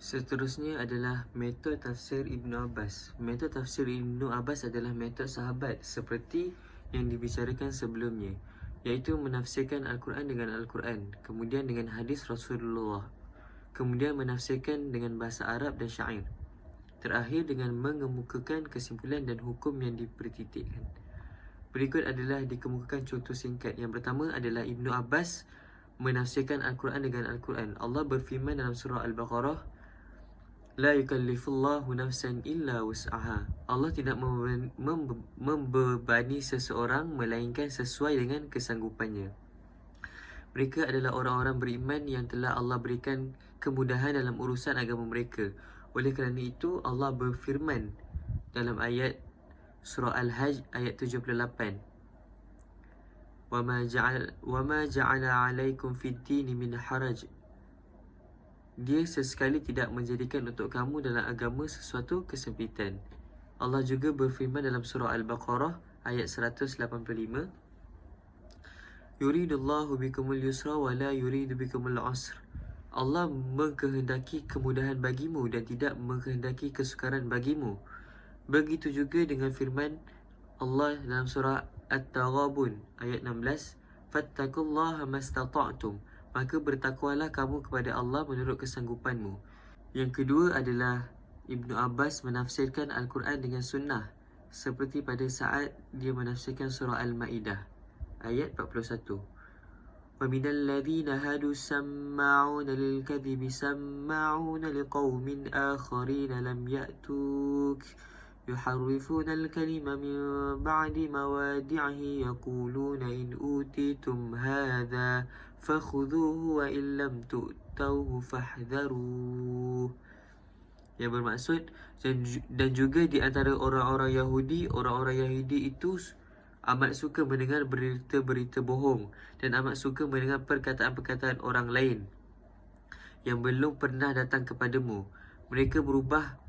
Seterusnya adalah metod tafsir Ibnu Abbas. Metod tafsir Ibnu Abbas adalah metod sahabat seperti yang dibicarakan sebelumnya, iaitu menafsirkan Al-Quran dengan Al-Quran, kemudian dengan hadis Rasulullah, kemudian menafsirkan dengan bahasa Arab dan syair, terakhir dengan mengemukakan kesimpulan dan hukum yang dipertitikkan. Berikut adalah dikemukakan contoh singkat. Yang pertama adalah Ibnu Abbas menafsirkan Al-Quran dengan Al-Quran. Allah berfirman dalam surah Al-Baqarah, La yukallifullahu nafsan illa wus'aha. Allah tidak membebani seseorang melainkan sesuai dengan kesanggupannya. Mereka adalah orang-orang beriman yang telah Allah berikan kemudahan dalam urusan agama mereka. Oleh kerana itu, Allah berfirman dalam ayat surah Al-Hajj ayat 78, وَمَا جَعَلَ عَلَيْكُمْ فِي الدِّينِ مِنْ حَرَجٍ. Dia sesekali tidak menjadikan untuk kamu dalam agama sesuatu kesempitan. Allah juga berfirman dalam surah Al-Baqarah ayat 185, Yuridullahu bikumul yusra wa la yuridu bikumul usra. Allah mengkehendaki kemudahan bagimu dan tidak mengkehendaki kesukaran bagimu. Begitu juga dengan firman Allah dalam surah At-Taghabun ayat 16, Fattakullaha mastata'tum. Maka bertakwalah kamu kepada Allah menurut kesanggupanmu. Yang kedua adalah Ibnu Abbas menafsirkan Al-Quran dengan sunnah, seperti pada saat dia menafsirkan surah Al-Ma'idah ayat 41. وَمِنَ الَّذِينَ هَادُوا سَمَّاعُونَ لِلْكَذِبِ سَمَّاعُونَ لِقَوْمٍ آخَرِينَ لَمْ يَأْتُوكَ يحرفون الكلم من بعد موادعه يقولون إن أوتيتم هذا فخذوه وإن لم تؤتوه فاحذروه. Yang bermaksud, dan juga di antara orang-orang Yahudi itu amat suka mendengar berita-berita bohong dan amat suka mendengar perkataan-perkataan orang lain yang belum pernah datang kepadamu. Mereka berubah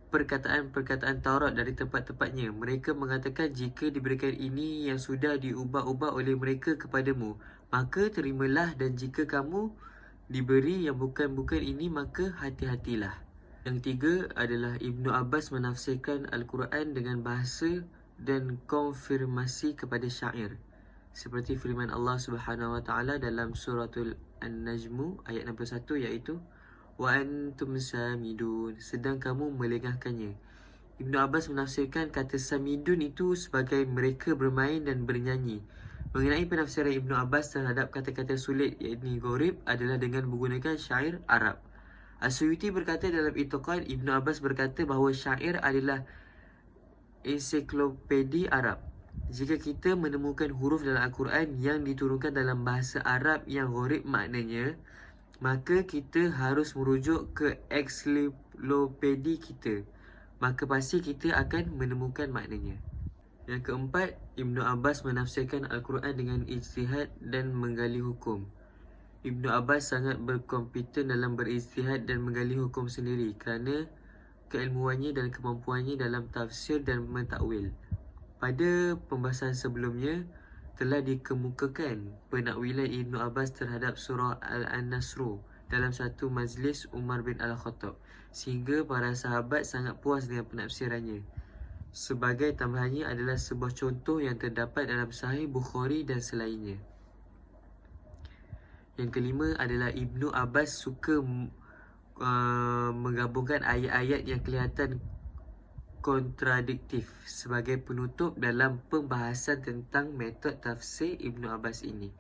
perkataan-perkataan Taurat dari tempat-tempatnya. Mereka mengatakan, jika diberikan ini yang sudah diubah-ubah oleh mereka kepadamu, maka terimalah, dan jika kamu diberi yang bukan-bukan ini, maka hati-hatilah. Yang tiga adalah Ibnu Abbas menafsirkan Al-Quran dengan bahasa dan konfirmasi kepada syair, seperti firman Allah Subhanahu Wa Taala dalam suratul An-Najmu ayat 61, iaitu wa antum samidun, sedang kamu melengahkannya. Ibnu Abbas menafsirkan kata samidun itu sebagai mereka bermain dan bernyanyi. Mengenai penafsiran Ibnu Abbas terhadap kata-kata sulit, yakni gharib, adalah dengan menggunakan syair Arab. As-Suyuti berkata dalam Itiqad, Ibnu Abbas berkata bahawa syair adalah ensiklopedi Arab. Jika kita menemukan huruf dalam Al-Quran yang diturunkan dalam bahasa Arab yang gharib maknanya, maka kita harus merujuk ke ensiklopedi kita. Maka pasti kita akan menemukan maknanya. Yang keempat, Ibnu Abbas menafsirkan Al-Quran dengan ijtihad dan menggali hukum. Ibnu Abbas sangat berkompeten dalam berijtihad dan menggali hukum sendiri kerana keilmuannya dan kemampuannya dalam tafsir dan mentakwil. Pada pembahasan sebelumnya, telah dikemukakan penakwilan Ibnu Abbas terhadap surah Al-Nasr dalam satu majlis Umar bin Al-Khattab, sehingga para sahabat sangat puas dengan penafsirannya. Sebagai tambahannya adalah sebuah contoh yang terdapat dalam Sahih Bukhari dan selainnya. Yang kelima adalah Ibnu Abbas suka menggabungkan ayat-ayat yang kelihatan kontradiktif sebagai penutup dalam pembahasan tentang metod tafsir Ibnu Abbas ini.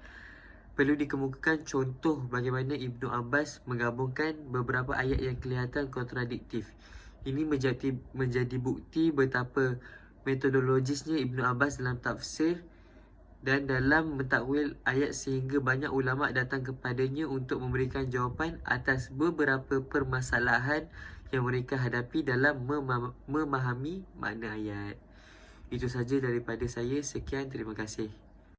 Perlu dikemukakan contoh bagaimana Ibnu Abbas menggabungkan beberapa ayat yang kelihatan kontradiktif. Ini menjadi bukti betapa metodologisnya Ibnu Abbas dalam tafsir dan dalam mentakwil ayat, sehingga banyak ulama datang kepadanya untuk memberikan jawapan atas beberapa permasalahan yang mereka hadapi dalam memahami makna ayat. Itu saja daripada saya. Sekian, terima kasih.